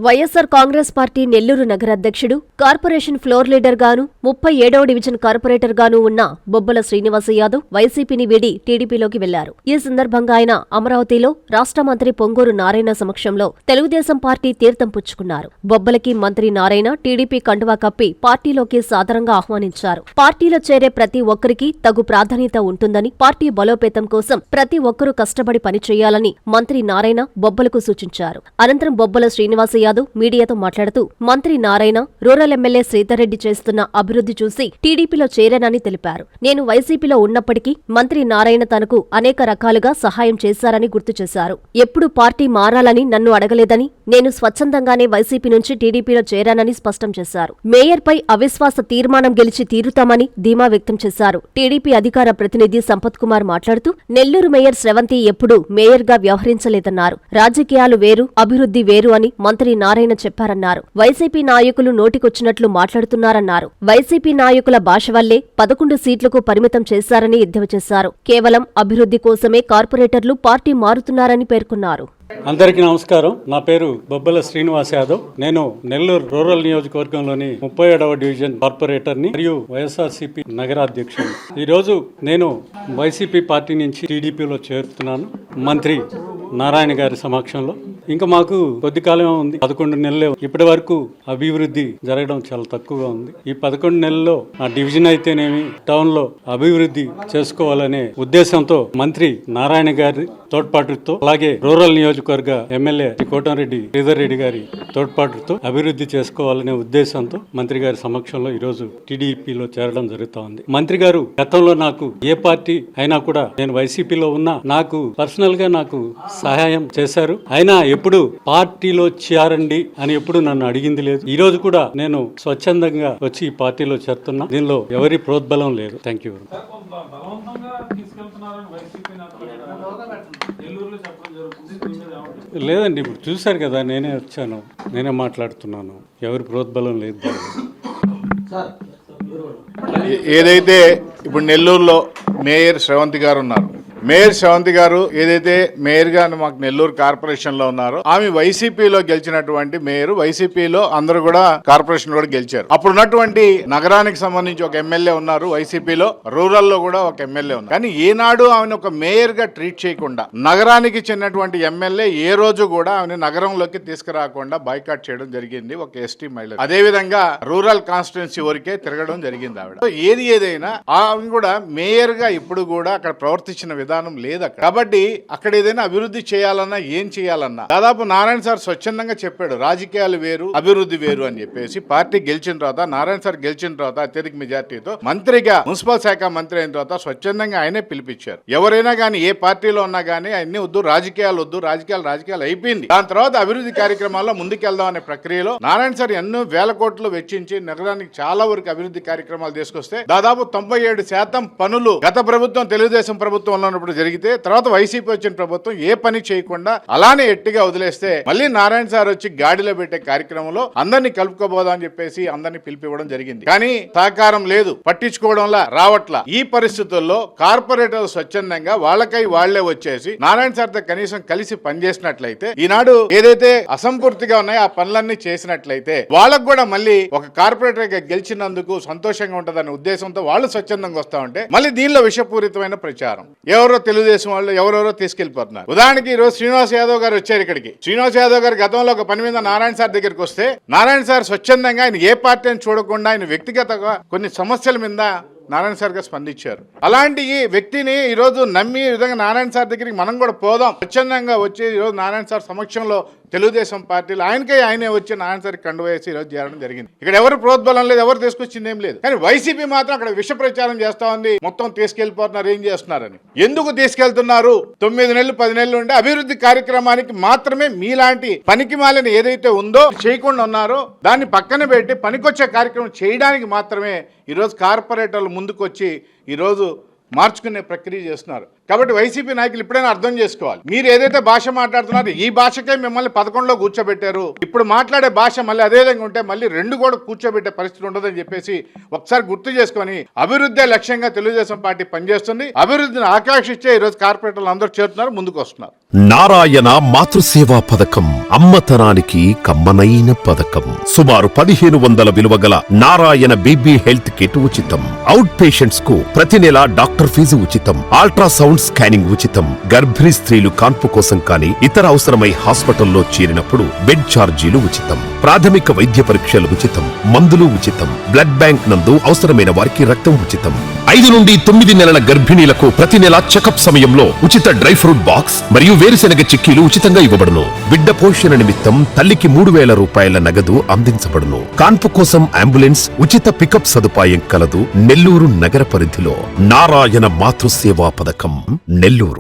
YSR Congress party Nellore నగర అధ్యక్షుడు, corporation floor leader గాను 37వ డివిజన్ కార్పొరేటర్ గాను ఉన్న బొబ్బల శ్రీనివాస యాదవ్ వైసీపీని వీడి టీడీపీలోకి వెళ్లారు. ఈ సందర్భంగా ఆయన అమరావతిలో రాష్ట్ర మంత్రి పొంగూరు నారాయణ సమక్షంలో తెలుగుదేశం పార్టీ తీర్థం పుచ్చుకున్నారు. బొబ్బలకి మంత్రి నారాయణ టీడీపీ కండువా కప్పి పార్టీలోకి సాదరంగా ఆహ్వానించారు. పార్టీలో చేరే ప్రతి ఒక్కరికి తగు ప్రాధాన్యత ఉంటుందని, పార్టీ బలోపేతం కోసం ప్రతి ఒక్కరూ కష్టపడి పనిచేయాలని మంత్రి నారాయణ బొబ్బలకు సూచించారు. అనంతరం బొబ్బల శ్రీనివాస యాదవ్ మీడియాతో మాట్లాడుతూ, మంత్రి నారాయణ రూరల్ ఎమ్మెల్యే శ్రీధర్రెడ్డి చేస్తున్న అభివృద్ధి చూసి టీడీపీలో చేరానని తెలిపారు. నేను వైసీపీలో ఉన్నప్పటికీ మంత్రి నారాయణ తనకు అనేక రకాలుగా సహాయం చేశారని గుర్తు చేశారు. ఎప్పుడు పార్టీ మారాలని నన్ను అడగలేదని, నేను స్వచ్ఛందంగానే వైసీపీ నుంచి టీడీపీలో చేరానని స్పష్టం చేశారు. మేయర్పై అవిశ్వాస తీర్మానం గెలిచి తీరుతామని ధీమా వ్యక్తం చేశారు. టీడీపీ అధికార ప్రతినిధి సంపత్ కుమార్ మాట్లాడుతూ, నెల్లూరు మేయర్ స్రవంతి ఎప్పుడూ మేయర్గా వ్యవహరించలేదన్నారు. రాజకీయాలు వేరు, అభివృద్ధి వేరు అని మంత్రి నారాయణ చెప్పారన్నారు. వైసీపీ నాయకులు నోటికొచ్చినట్లు మాట్లాడుతున్నారన్నారు. వైసీపీ నాయకుల భాష వల్లే 11 సీట్లకు పరిమితం చేశారని ఎద్దేవా చేశారు. కేవలం అభివృద్ధి కోసమే కార్పొరేటర్లు పార్టీ మారుతున్నారని పేర్కొన్నారు. అందరికీ నమస్కారం. నా పేరు బొబ్బల శ్రీనివాస్ యాదవ్. నేను నెల్లూరు రూరల్ నియోజకవర్గంలోని 37వ డివిజన్ కార్పొరేటర్ని మరియు వైఎస్ఆర్సీపీ నగరాధ్యక్షుడు. ఈరోజు నేను వైసీపీ పార్టీ నుంచి టీడీపీలో చేరుతున్నాను మంత్రి నారాయణ గారి సమక్షంలో. ఇంకా మాకు కొద్ది కాలమే ఉంది, 11 నెలలే. ఇప్పటి వరకు అభివృద్ధి జరగడం చాలా తక్కువగా ఉంది. ఈ 11 నెలల్లో ఆ డివిజన్ అయితేనేమి, టౌన్ లో అభివృద్ధి చేసుకోవాలనే ఉద్దేశంతో మంత్రి నారాయణ గారి తోడ్పాటుతో, అలాగే రూరల్ నియోజకవర్గ ఎమ్మెల్యే కోటంరెడ్డి శ్రీధర్రెడ్డి గారి తోడ్పాటుతో అభివృద్ధి చేసుకోవాలనే ఉద్దేశంతో మంత్రి గారి సమక్షంలో ఈరోజు టీడీపీలో చేరడం జరుగుతా ఉంది. మంత్రి గారు గతంలో నాకు ఏ పార్టీ అయినా కూడా, నేను వైసీపీలో ఉన్నా, నాకు పర్సనల్ గా నాకు సహాయం చేశారు. అయినా ఎప్పుడు పార్టీలో చేరండి అని ఎప్పుడు నన్ను అడిగింది లేదు. ఈ రోజు కూడా నేను స్వచ్ఛందంగా వచ్చి ఈ పార్టీలో చేరుతున్నా. దీనిలో ఎవరి ప్రోద్బలం లేదు. Thank you. లేదండి, ఇప్పుడు చూశారు కదా, నేనే వచ్చాను, నేనే మాట్లాడుతున్నాను. ఎవరి ప్రోద్బలం లేదు. ఏదైతే ఇప్పుడు నెల్లూరులో మేయర్ శ్రవంతి గారు ఉన్నారు, మేయర్ శ్రవంతి గారు ఏదైతే మేయర్ గా మాకు నెల్లూరు కార్పొరేషన్ లో ఉన్నారో, ఆమె వైసీపీలో గెలిచినటువంటి మేయర్. వైసీపీలో అందరూ కూడా కార్పొరేషన్ కూడా గెలిచారు. అప్పుడు ఉన్నటువంటి నగరానికి సంబంధించి ఒక ఎమ్మెల్యే ఉన్నారు వైసీపీలో, రూరల్ లో కూడా ఒక ఎమ్మెల్యే ఉన్నారు. కానీ ఈనాడు ఆమెను ఒక మేయర్ గా ట్రీట్ చేయకుండా, నగరానికి చెందినటువంటి ఎమ్మెల్యే ఏ రోజు కూడా ఆమెను నగరంలోకి తీసుకురాకుండా బాయ్కాట్ చేయడం జరిగింది ఒక ఎస్టీ మహిళ. అదే విధంగా రూరల్ కాన్స్టిట్యున్సీ వరకే తిరగడం జరిగింది ఆవిడ. ఏది ఏదైనా ఆమె కూడా మేయర్ గా ఇప్పుడు కూడా అక్కడ ప్రవర్తించిన విధానం లేదు అక్కడ. కాబట్టి అక్కడ ఏదైనా అభివృద్ధి చేయాలన్నా, ఏం చేయాలన్నా, దాదాపు నారాయణ సార్ స్వచ్ఛందంగా చెప్పాడు, రాజకీయాలు వేరు, అభివృద్ధి వేరు అని చెప్పేసి. పార్టీ గెలిచిన తర్వాత, నారాయణ సార్ గెలిచిన తర్వాత అత్యధిక మెజార్టీతో మంత్రిగా, మున్సిపల్ శాఖ మంత్రి అయిన తర్వాత స్వచ్ఛందంగా ఆయనే పిలిపించారు. ఎవరైనా కానీ, ఏ పార్టీలో ఉన్నా కానీ, అన్ని వద్దు, రాజకీయాలు వద్దు, రాజకీయాలు అయిపోయింది, దాని తర్వాత అభివృద్ధి కార్యక్రమాల్లో ముందుకెళ్దాం అనే ప్రక్రియలో నారాయణ సార్ ఎన్నో వేల కోట్లు వెచ్చించి నగరానికి చాలా వరకు అభివృద్ధి కార్యక్రమాలు తీసుకొస్తే, దాదాపు 97% పనులు గత ప్రభుత్వం, తెలుగుదేశం ప్రభుత్వంలో జరిగితే, తర్వాత వైసీపీ వచ్చిన ప్రభుత్వం ఏ పని చేయకుండా అలానే ఎట్టిగా వదిలేస్తే, మళ్ళీ నారాయణ సార్ వచ్చి గాడిలో పెట్టే కార్యక్రమంలో అందరినీ కలుపుకోబోదా అని చెప్పేసి అందరినీ పిలిపివ్వడం జరిగింది. కానీ సహకారం లేదు, పట్టించుకోవడంలా, రావట్లా. ఈ పరిస్థితుల్లో కార్పొరేటర్లు స్వచ్ఛందంగా వాళ్ళకై వాళ్లే వచ్చేసి నారాయణ సార్ తో కనీసం కలిసి పనిచేసినట్లయితే, ఈనాడు ఏదైతే అసంపూర్తిగా ఉన్నాయో ఆ పనులన్నీ చేసినట్లయితే, వాళ్ళకు కూడా మళ్ళీ ఒక కార్పొరేటర్ గా గెలిచినందుకు సంతోషంగా ఉంటుందనే ఉద్దేశంతో వాళ్ళు స్వచ్ఛందంగా వస్తా ఉంటే, మళ్ళీ దీనిలో విషపూరితమైన ప్రచారం ఎవరో తెలుగుదేశం వాళ్ళు ఎవరెవరో తీసుకెళ్లిపోతున్నారు. ఉదాహరణకి ఈరోజు శ్రీనివాస్ యాదవ్ గారు వచ్చారు ఇక్కడికి. శ్రీనివాస్ యాదవ్ గారు గతంలో ఒక పని మీద నారాయణ సార్ దగ్గరికి వస్తే, నారాయణ సార్ స్వచ్ఛందంగా ఆయన ఏ పార్టీ అని చూడకుండా ఆయన వ్యక్తిగతంగా కొన్ని సమస్యల మీద నారాయణ సార్ గారు స్పందించారు. అలాంటి వ్యక్తిని ఈరోజు నమ్మి ఈ విధంగా నారాయణ సార్ దగ్గరికి మనం కూడా పోదాం, స్వచ్ఛందంగా వచ్చి ఈరోజు నారాయణ సార్ సమక్షంలో తెలుగుదేశం పార్టీలు ఆయనే వచ్చి నారాయణ సార్ కండు వేసి ఈరోజు చేరడం జరిగింది. ఇక్కడ ఎవరు ప్రోద్బలం లేదు, ఎవరు తీసుకొచ్చింది ఏం లేదు. కానీ వైసీపీ మాత్రం అక్కడ విష ప్రచారం చేస్తా ఉంది, మొత్తం తీసుకెళ్లిపోతున్నారు, ఏం చేస్తున్నారని. ఎందుకు తీసుకెళ్తున్నారు? 9 నెలలు 10 నెలలు ఉంటే అభివృద్ధి కార్యక్రమానికి మాత్రమే మీలాంటి పనికి మాలిన ఏదైతే ఉందో చేయకుండా ఉన్నారో దాన్ని పక్కన పెట్టి పనికొచ్చే కార్యక్రమం చేయడానికి మాత్రమే ఈరోజు కార్పొరేటర్లు ముందుకు వచ్చి ఈరోజు మార్చుకునే ప్రక్రియ చేస్తున్నారు. కాబట్టి వైసీపీ నాయకులు ఇప్పుడైనా అర్థం చేసుకోవాలి. మీరు ఏదైతే భాష మాట్లాడుతున్నారో ఈ భాషకే మిమ్మల్ని 11లో కూర్చోబెట్టారు. ఇప్పుడు మాట్లాడే భాష మళ్ళీ అదే విధంగా ఉంటే మళ్ళీ 2 కూడా కూర్చోబెట్టే పరిస్థితి ఉండదని చెప్పేసి ఒకసారి గుర్తు చేసుకొని అభివృద్ధి లక్ష్యంగా తెలుగుదేశం పార్టీ పనిచేస్తుంది. అభివృద్ధిని ఆకాంక్షించే ఈరోజు కార్పొరేటర్లు అందరూ చేరుతున్నారు, ముందుకు వస్తున్నారు. నారాయణ మాతృసేవా పథకం అమ్మతనానికి కమ్మనైన పథకం. సుమారు 1500 విలువ గల నారాయణ బేబీ హెల్త్ కిట్ ఉచితం. అవుట్ పేషెంట్స్ కు ప్రతి నెల డాక్టర్ ఫీజు ఉచితం. అల్ట్రాసౌండ్ స్కానింగ్ ఉచితం. గర్భిణీ స్త్రీలు కాన్పు కోసం కానీ ఇతర అవసరమై హాస్పిటల్లో చేరినప్పుడు బెడ్ ఛార్జీలు ఉచితం. ప్రాథమిక వైద్య పరీక్షలు ఉచితం. మందులు ఉచితం. బ్లడ్ బ్యాంక్ నందు అవసరమైన వారికి రక్తం ఉచితం. 5 నుండి 9 నెలల గర్భిణీలకు ప్రతి నెల చెకప్ సమయంలో ఉచిత డ్రై ఫ్రూట్ బాక్స్ మరియు వేరుశెనగ చిక్కీలు ఉచితంగా ఇవ్వబడును. బిడ్డ పోషణ నిమిత్తం తల్లికి 3000 రూపాయల నగదు అందించబడును. కాన్పు కోసం అంబులెన్స్ ఉచిత పికప్ సదుపాయం కలదు. నెల్లూరు నగర పరిధిలో నారాయణ మాతృసేవా పథకం, నెల్లూరు.